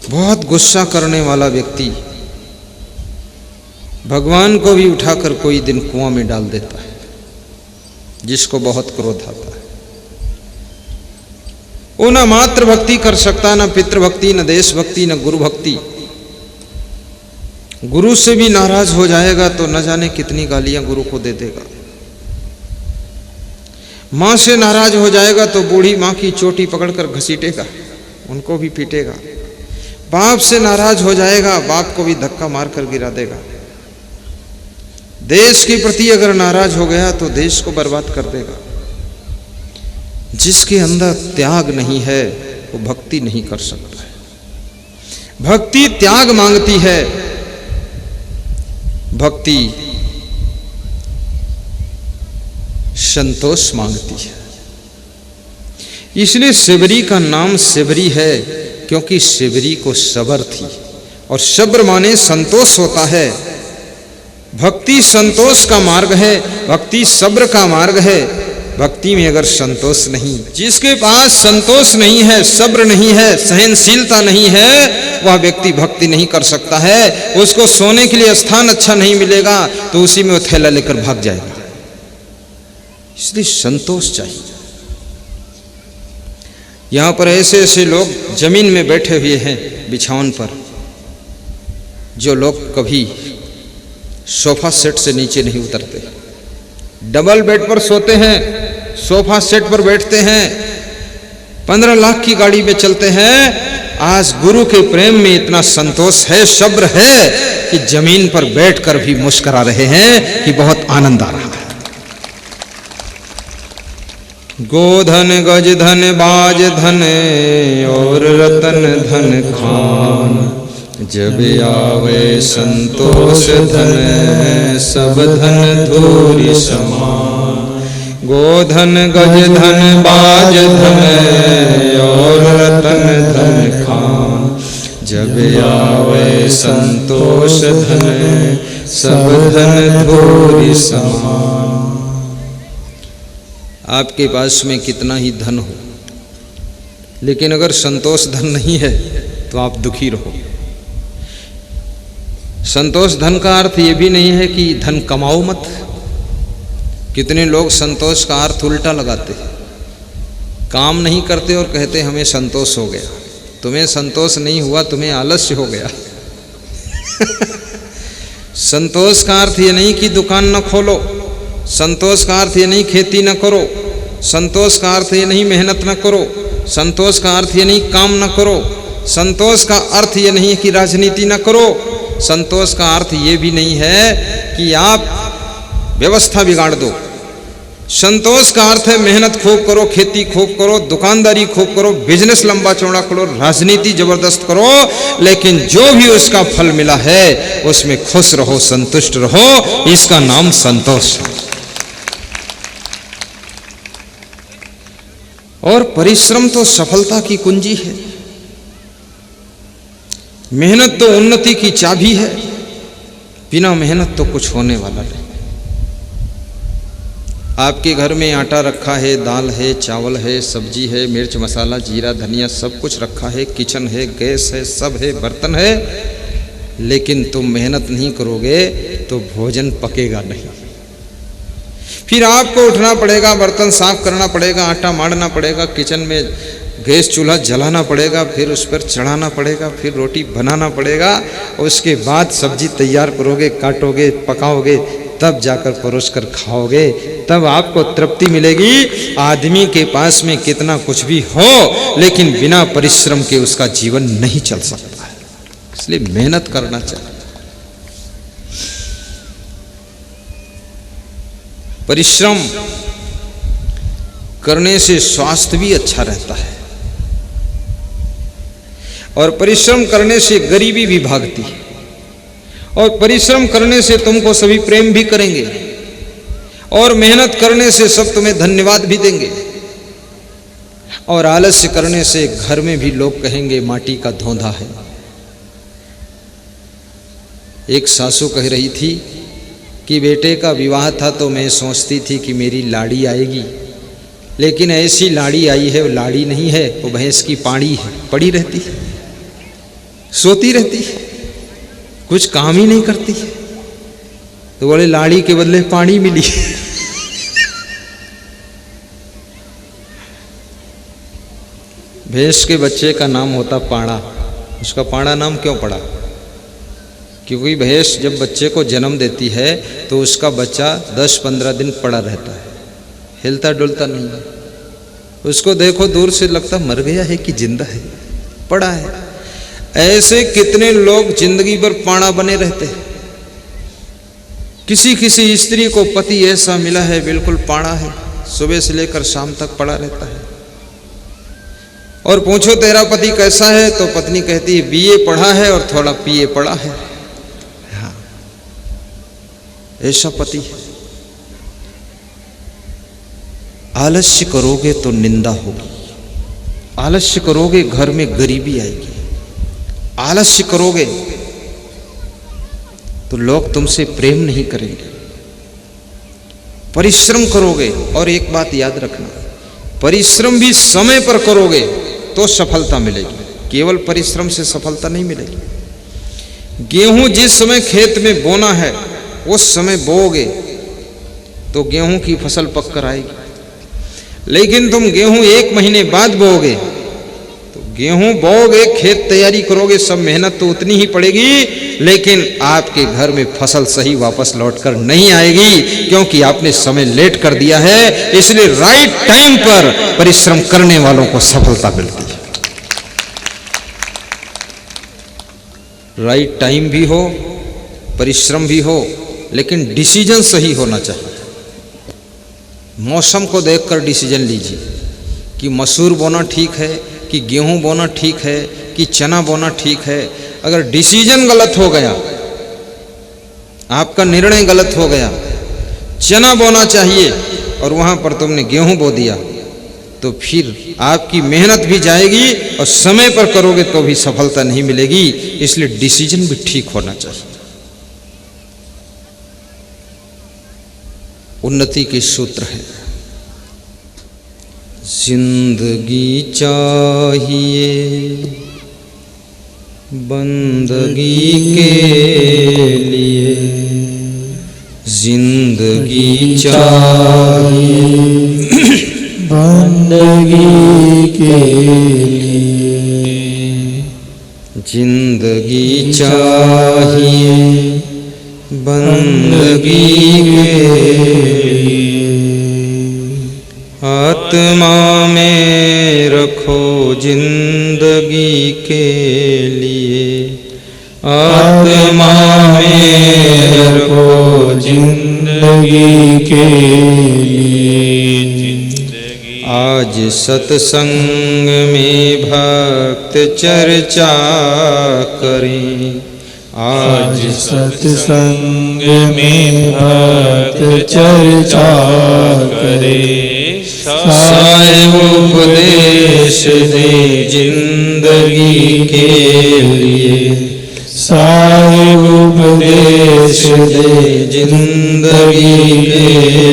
बहुत गुस्सा करने वाला व्यक्ति भगवान को भी उठाकर कोई दिन कुआं में डाल देता है, जिसको बहुत क्रोध आता है। वो ना मातृ भक्ति कर सकता, ना पितृभक्ति, न देश भक्ति, न गुरु भक्ति। गुरु से भी नाराज हो जाएगा तो न जाने कितनी गालियां गुरु को दे देगा। मां से नाराज हो जाएगा तो बूढ़ी मां की चोटी पकड़कर घसीटेगा, उनको भी पीटेगा। बाप से नाराज हो जाएगा, बाप को भी धक्का मारकर गिरा देगा। देश के प्रति अगर नाराज हो गया तो देश को बर्बाद कर देगा। जिसके अंदर त्याग नहीं है वो भक्ति नहीं कर सकता है। भक्ति त्याग मांगती है, भक्ति संतोष मांगती है। इसलिए शिवरी का नाम शिवरी है, क्योंकि शिवरी को सब्र थी, और सब्र माने संतोष होता है। भक्ति संतोष का मार्ग है, भक्ति सब्र का मार्ग है। भक्ति में अगर संतोष नहीं, जिसके पास संतोष नहीं है, सब्र नहीं है, सहनशीलता नहीं है, वह व्यक्ति भक्ति नहीं कर सकता है। उसको सोने के लिए स्थान अच्छा नहीं मिलेगा तो उसी में वो थैला लेकर भाग जाएगा। इसलिए संतोष चाहिए। यहां पर ऐसे ऐसे लोग जमीन में बैठे हुए हैं बिछावन पर, जो लोग कभी सोफा सेट से नीचे नहीं उतरते। डबल बेड पर सोते हैं, सोफा सेट पर बैठते हैं, 15 लाख की गाड़ी में चलते हैं। आज गुरु के प्रेम में इतना संतोष है, सब्र है कि जमीन पर बैठकर भी मुस्कुरा रहे हैं कि बहुत आनंद आ रहा है। गोधन गज धन बाज धन और रतन धन खान, जब आवे संतोष धन सब धन धूरि समान। गोधन गज धन बाज धन और रतन धन खान, जब आवे संतोष धन सब धन धूरि समान। आपके पास में कितना ही धन हो, लेकिन अगर संतोष धन नहीं है तो आप दुखी रहो। संतोष धन का अर्थ ये भी नहीं है कि धन कमाओ मत। कितने लोग संतोष का अर्थ उल्टा लगाते हैं, काम नहीं करते और कहते हमें संतोष हो गया। तुम्हें संतोष नहीं हुआ, तुम्हें आलस्य हो गया। संतोष का अर्थ ये नहीं कि दुकान न खोलो, संतोष का अर्थ ये नहीं खेती न करो, संतोष का अर्थ ये नहीं मेहनत न करो, संतोष का अर्थ ये नहीं काम न करो, संतोष का अर्थ ये नहीं कि राजनीति न करो, संतोष का अर्थ ये भी नहीं है कि आप व्यवस्था बिगाड़ दो। संतोष का अर्थ है मेहनत खूब करो, खेती खूब करो, दुकानदारी खूब करो, बिजनेस लंबा चौड़ा करो, राजनीति जबरदस्त करो, लेकिन जो भी उसका फल मिला है उसमें खुश रहो, संतुष्ट रहो। इसका नाम संतोष है। और परिश्रम तो सफलता की कुंजी है। मेहनत तो उन्नति की चाबी है। बिना मेहनत तो कुछ होने वाला नहीं। आपके घर में आटा रखा है, दाल है, चावल है, सब्जी है, मिर्च मसाला जीरा धनिया सब कुछ रखा है, किचन है, गैस है, सब है, बर्तन है, लेकिन तुम मेहनत नहीं करोगे तो भोजन पकेगा नहीं। फिर आपको उठना पड़ेगा, बर्तन साफ करना पड़ेगा, आटा मारना पड़ेगा, किचन में गैस चूल्हा जलाना पड़ेगा, फिर उस पर चढ़ाना पड़ेगा, फिर रोटी बनाना पड़ेगा, उसके बाद सब्जी तैयार करोगे, काटोगे, पकाओगे, तब जाकर परोस कर खाओगे, तब आपको तृप्ति मिलेगी। आदमी के पास में कितना कुछ भी हो, लेकिन बिना परिश्रम के उसका जीवन नहीं चल सकता है। इसलिए मेहनत करना चाहिए। परिश्रम करने से स्वास्थ्य भी अच्छा रहता है, और परिश्रम करने से गरीबी भी भागती है, और परिश्रम करने से तुमको सभी प्रेम भी करेंगे, और मेहनत करने से सब तुम्हें धन्यवाद भी देंगे, और आलस्य करने से घर में भी लोग कहेंगे माटी का धोंधा है। एक सासू कह रही थी कि बेटे का विवाह था तो मैं सोचती थी कि मेरी लाड़ी आएगी, लेकिन ऐसी लाड़ी आई है वो लाड़ी नहीं है, वो भैंस की पाड़ी है, पड़ी रहती है। सोती रहती है, कुछ काम ही नहीं करती है। तो बोले लाड़ी के बदले पानी मिली। भैंस के बच्चे का नाम होता पाड़ा। उसका पाड़ा नाम क्यों पड़ा? क्योंकि भैंस जब बच्चे को जन्म देती है तो उसका बच्चा 10-15 दिन पड़ा रहता है, हिलता डुलता नहीं है। उसको देखो दूर से लगता मर गया है कि जिंदा है, पड़ा है। ऐसे कितने लोग जिंदगी भर पाड़ा बने रहते हैं। किसी किसी स्त्री को पति ऐसा मिला है बिल्कुल पाड़ा है, सुबह से लेकर शाम तक पड़ा रहता है। और पूछो तेरा पति कैसा है, तो पत्नी कहती है बीए पढ़ा है और थोड़ा पीए पड़ा है। हाँ, ऐसा पति है। आलस्य करोगे तो निंदा होगी, आलस्य करोगे घर में गरीबी आएगी, आलस्य करोगे तो लोग तुमसे प्रेम नहीं करेंगे। परिश्रम करोगे, और एक बात याद रखना, परिश्रम भी समय पर करोगे तो सफलता मिलेगी, केवल परिश्रम से सफलता नहीं मिलेगी। गेहूं जिस समय खेत में बोना है उस समय बोओगे तो गेहूं की फसल पककर आएगी। लेकिन तुम गेहूं 1 महीने बाद बोओगे तो गेहूं बोओगे, खेत तैयारी करोगे, सब मेहनत तो उतनी ही पड़ेगी, लेकिन आपके घर में फसल सही वापस लौटकर नहीं आएगी, क्योंकि आपने समय लेट कर दिया है। इसलिए राइट टाइम पर परिश्रम करने वालों को सफलता मिलती है। राइट टाइम भी हो, परिश्रम भी हो, लेकिन डिसीजन सही होना चाहिए। मौसम को देखकर डिसीजन लीजिए कि मसूर बोना ठीक है कि गेहूं बोना ठीक है कि चना बोना ठीक है। अगर डिसीजन गलत हो गया, आपका निर्णय गलत हो गया, चना बोना चाहिए और वहां पर तुमने गेहूं बो दिया, तो फिर आपकी मेहनत भी जाएगी और समय पर करोगे तो भी सफलता नहीं मिलेगी। इसलिए डिसीजन भी ठीक होना चाहिए। उन्नति के सूत्र है, जिंदगी चाहिए बंदगी के लिए, जिंदगी चाहिए बंदगी के लिए, जिंदगी चाहिए बंदगी के लिए। आत्मा में रखो जिंदगी के लिए, आत्मा में रखो जिंदगी के लिए। आज सत्संग में भक्त चर्चा करें, आज सत्संग में भक्त चर्चा करे, साहेब उपदेश दे जिंदगी के लिए, साहेब उपदेश दे जिंदगी के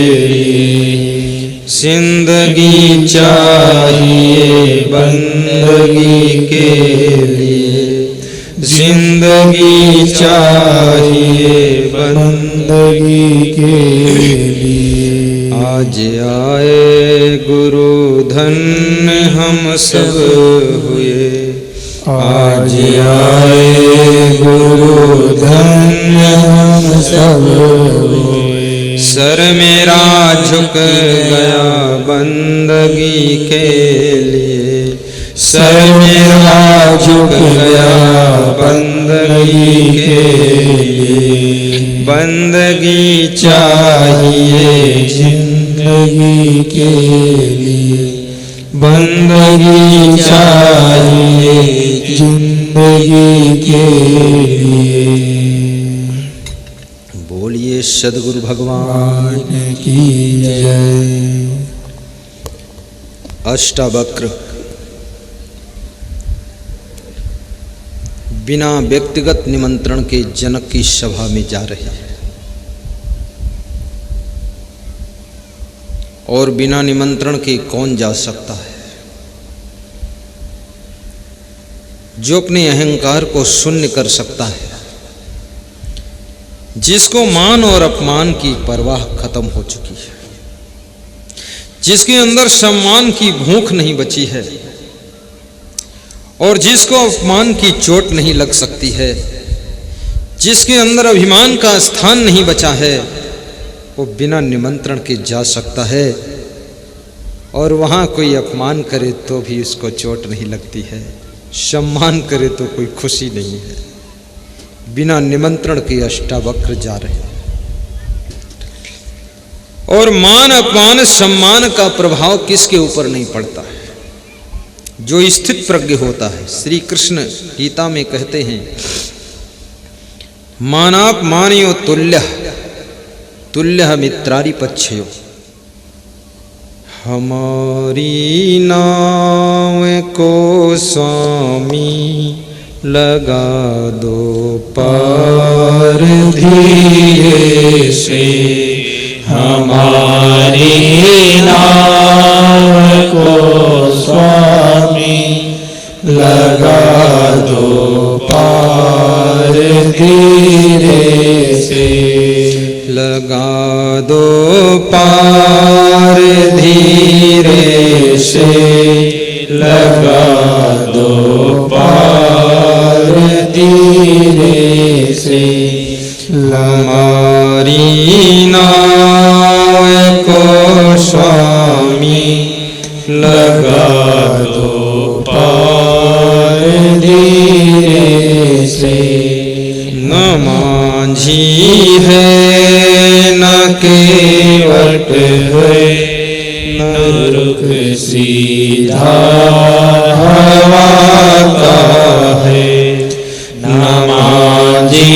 लिए। जिंदगी चाहिए बंदगी के लिए, जिंदगी चाहिए बंदगी के लिए। आज आए गुरु धन्य हम सब हुए, आज आए गुरु धन्य हम सब हुए। सर मेरा झुक गया बंदगी के लिए, सर मेरा झुक गया बंदगी के लिए। बंदगी चाहिए जिंदगी के लिए, बंदगी चाहिए जिंदगी के लिए। बोलिए सद्गुरु भगवान की जय। अष्टावक्र बिना व्यक्तिगत निमंत्रण के जनक की सभा में जा रहे हैं, और बिना निमंत्रण के कौन जा सकता है। जो अपने अहंकार को शून्य कर सकता है, जिसको मान और अपमान की परवाह खत्म हो चुकी है, जिसके अंदर सम्मान की भूख नहीं बची है और जिसको अपमान की चोट नहीं लग सकती है, जिसके अंदर अभिमान का स्थान नहीं बचा है, वो बिना निमंत्रण के जा सकता है और वहाँ कोई अपमान करे तो भी उसको चोट नहीं लगती है, सम्मान करे तो कोई खुशी नहीं है। बिना निमंत्रण के अष्टावक्र जा रहे हैं। और मान अपमान सम्मान का प्रभाव किसके ऊपर नहीं पड़ता है? जो स्थित प्रज्ञ होता है। श्री कृष्ण गीता में कहते हैं, मानापमानयो तुल्यः तुल्यः मित्रारि पक्षयो। हमारी नाव को स्वामी लगा दो पार धीरे से, हमारी नाव को स्वामी लगा दो पार धीरे से, लगा दो पार धीरे से, लगा दो पार धीरे से। हमारी नाव को स्वामी लगा दो पार धीरे से। न मांझी है न केवट है, न रुख सीधा हवा का है, न मांझी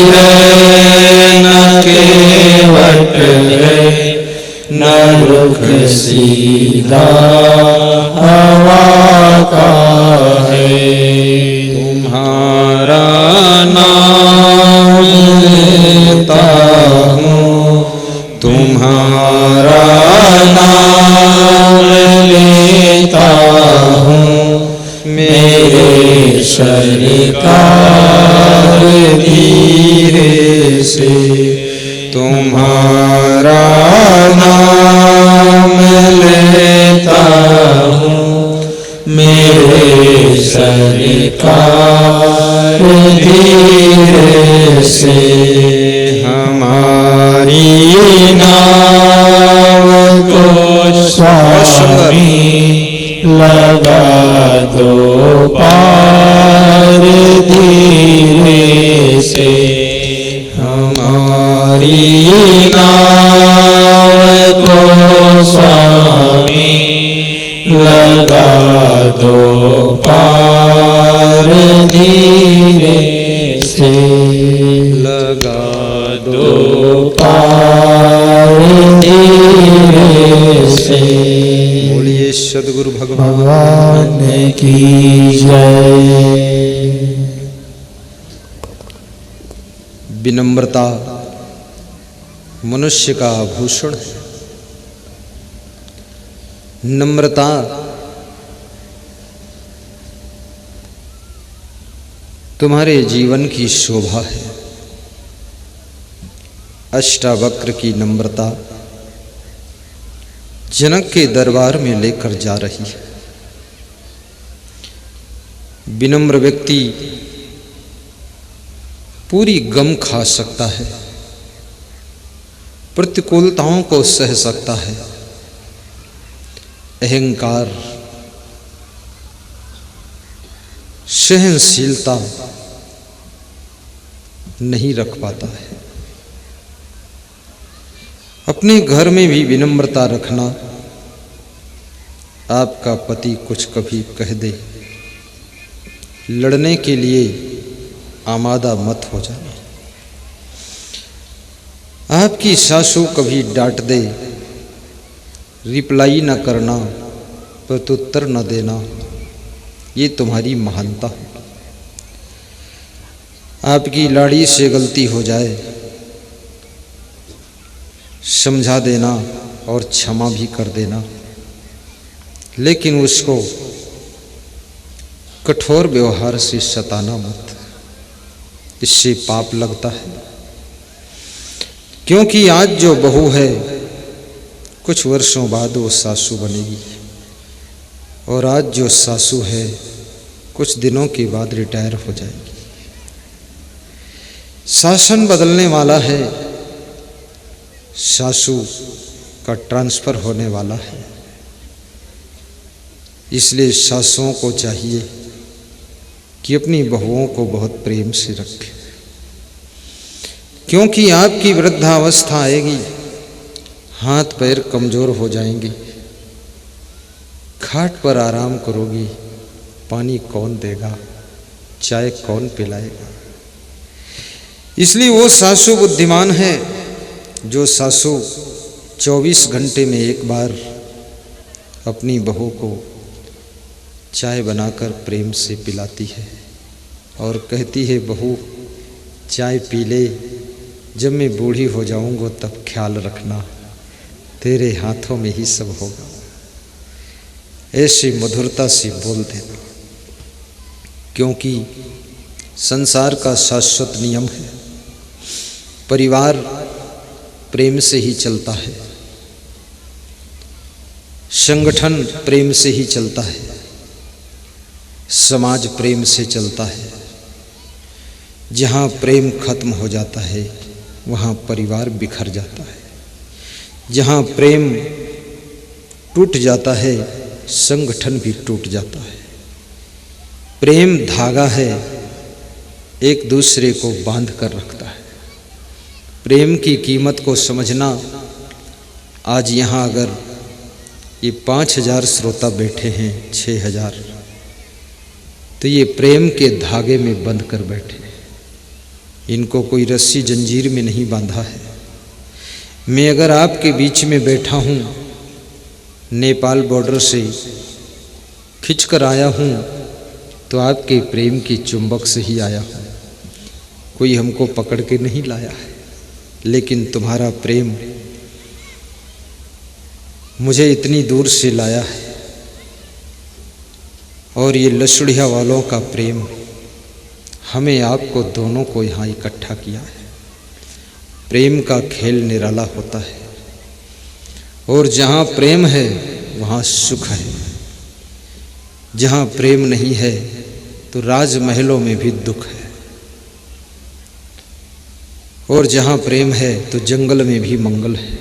है न केवट है, न रुख सीधा हवा का है। तुम्हारा नाम लेता हूँ, तुम्हारा नाम लेता हूँ, मेरे सरकार धीरे से। तुम्हारा नाम लेता हूँ, मेरे सरकार धीरे से। हमारी नाव को स्वामी लगा दो पार धीरे से। हमारी नाव को स्वामी लगा दो पार धीरे से, लगा दो पार धीरे से। बोलिए सद्गुरु भगवान की जय। विनम्रता मनुष्य का आभूषण है। नम्रता तुम्हारे जीवन की शोभा है। अष्टावक्र की नम्रता जनक के दरबार में लेकर जा रही है। विनम्र व्यक्ति पूरी गम खा सकता है, प्रतिकूलताओं को सह सकता है, अहंकार सहनशीलता नहीं रख पाता है। अपने घर में भी विनम्रता रखना। आपका पति कुछ कभी कह दे, लड़ने के लिए आमादा मत हो जाना। आपकी सासू कभी डांट दे, रिप्लाई न करना, प्रत्युत्तर न देना, ये तुम्हारी महानता है। आपकी लाड़ी से गलती हो जाए, समझा देना और क्षमा भी कर देना, लेकिन उसको कठोर व्यवहार से सताना मत, इससे पाप लगता है। क्योंकि आज जो बहू है कुछ वर्षों बाद वो सासू बनेगी, और आज जो सासू है कुछ दिनों के बाद रिटायर हो जाएगी। शासन बदलने वाला है, सासू का ट्रांसफर होने वाला है। इसलिए सासुओं को चाहिए कि अपनी बहुओं को बहुत प्रेम से रखें, क्योंकि आपकी वृद्धावस्था आएगी, हाथ पैर कमजोर हो जाएंगे, खाट पर आराम करोगी, पानी कौन देगा, चाय कौन पिलाएगा। इसलिए वो सासू बुद्धिमान है जो सासू 24 घंटे में एक बार अपनी बहू को चाय बनाकर प्रेम से पिलाती है और कहती है, बहू चाय पी ले, जब मैं बूढ़ी हो जाऊंगा तब ख्याल रखना, तेरे हाथों में ही सब होगा। ऐसी मधुरता से बोल देना, क्योंकि संसार का शाश्वत नियम है, परिवार प्रेम से ही चलता है, संगठन प्रेम से ही चलता है, समाज प्रेम से चलता है। जहाँ प्रेम खत्म हो जाता है वहाँ परिवार बिखर जाता है, जहाँ प्रेम टूट जाता है संगठन भी टूट जाता है। प्रेम धागा है, एक दूसरे को बांध कर रखता है। प्रेम की कीमत को समझना, आज यहाँ अगर ये 5000 श्रोता बैठे हैं, 6000, तो ये प्रेम के धागे में बंध कर बैठे, इनको कोई रस्सी जंजीर में नहीं बांधा है। मैं अगर आपके बीच में बैठा हूँ, नेपाल बॉर्डर से खिंच कर आया हूँ, तो आपके प्रेम की चुंबक से ही आया हूँ, कोई हमको पकड़ के नहीं लाया है। लेकिन तुम्हारा प्रेम मुझे इतनी दूर से लाया है, और ये लसुड़िया वालों का प्रेम हमें आपको दोनों को यहाँ इकट्ठा किया है। प्रेम का खेल निराला होता है, और जहाँ प्रेम है वहाँ सुख है। जहाँ प्रेम नहीं है तो राजमहलों में भी दुख है, और जहाँ प्रेम है तो जंगल में भी मंगल है।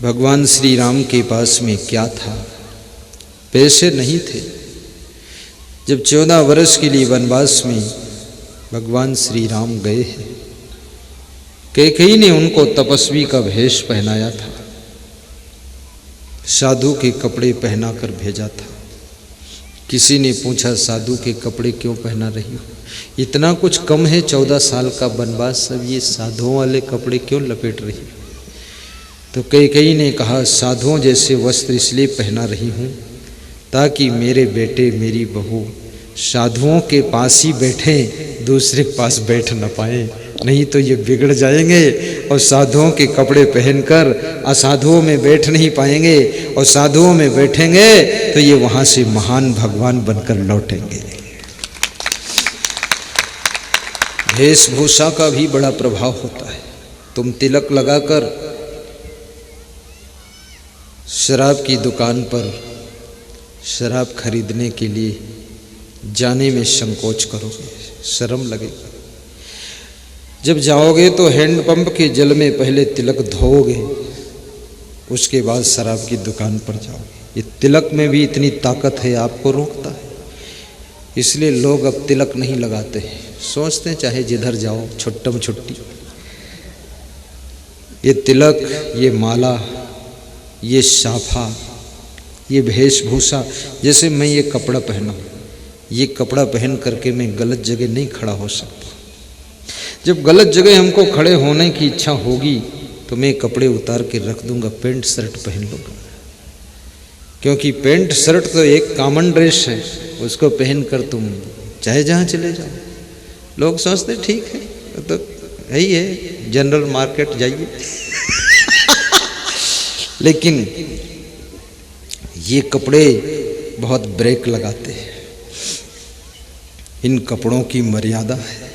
भगवान श्री राम के पास में क्या था? पैसे नहीं थे। जब 14 वर्ष के लिए वनवास में भगवान श्री राम गए हैं, कैकेयी ने उनको तपस्वी का भेष पहनाया था, साधु के कपड़े पहनाकर भेजा था। किसी ने पूछा, साधु के कपड़े क्यों पहना रही हो? इतना कुछ कम है 14 साल का वनवास, सब ये साधुओं वाले कपड़े क्यों लपेट रही हो? तो कैकेयी ने कहा, साधुओं जैसे वस्त्र इसलिए पहना रही हूँ ताकि मेरे बेटे मेरी बहू साधुओं के पास ही बैठे, दूसरे के पास बैठ न पाए, नहीं तो ये बिगड़ जाएंगे और साधुओं के कपड़े पहनकर असाधुओं में बैठ नहीं पाएंगे, और साधुओं में बैठेंगे तो ये वहाँ से महान भगवान बनकर लौटेंगे। वेशभूषा का भी बड़ा प्रभाव होता है। तुम तिलक लगाकर शराब की दुकान पर शराब खरीदने के लिए जाने में संकोच करोगे, शर्म लगेगी। जब जाओगे तो हैंडपंप के जल में पहले तिलक धोओगे, उसके बाद शराब की दुकान पर जाओगे। ये तिलक में भी इतनी ताकत है, आपको रोकता है। इसलिए लोग अब तिलक नहीं लगाते हैं, सोचते हैं चाहे जिधर जाओ छुट्टम छुट्टी। ये तिलक, ये माला, ये साफा, ये वेशभूषा, जैसे मैं ये कपड़ा पहना, ये कपड़ा पहन करके मैं गलत जगह नहीं खड़ा हो सकता। जब गलत जगह हमको खड़े होने की इच्छा होगी तो मैं कपड़े उतार के रख दूंगा, पैंट शर्ट पहन लूँगा। क्योंकि पैंट शर्ट तो एक कॉमन ड्रेस है, उसको पहनकर तुम चाहे जहाँ चले जाओ। लोग सोचते ठीक है, तो है ही है, जनरल मार्केट जाइए। लेकिन ये कपड़े बहुत ब्रेक लगाते हैं। इन कपड़ों की मर्यादा है।